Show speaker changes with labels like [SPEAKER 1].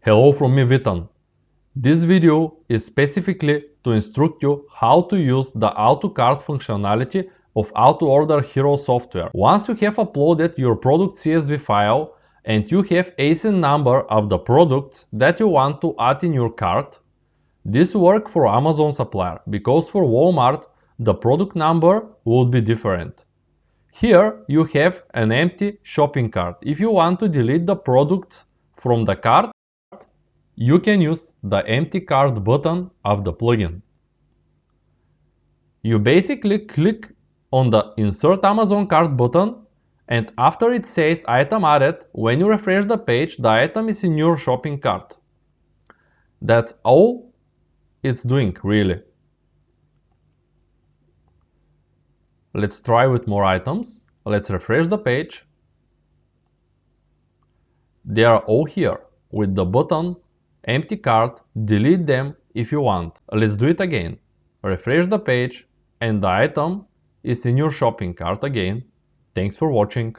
[SPEAKER 1] Hello from me, Vitan. This video is specifically to instruct you how to use the AutoCart functionality of AutoOrder Hero software. Once you have uploaded your product CSV file and you have ASIN number of the products that you want to add in your cart, this works for Amazon supplier because for Walmart the product number would be different. Here you have an empty shopping cart. If you want to delete the products from the cart, you can use the empty cart button of the plugin. You basically click on the Insert Amazon Cart button, and after it says item added, when you refresh the page, the item is in your shopping cart. That's all it's doing, really. Let's try with more items. Let's refresh the page. They are all here with the button empty cart. Delete them if you want. Let's do it again. Refresh the page and the item is in your shopping cart again. Thanks for watching.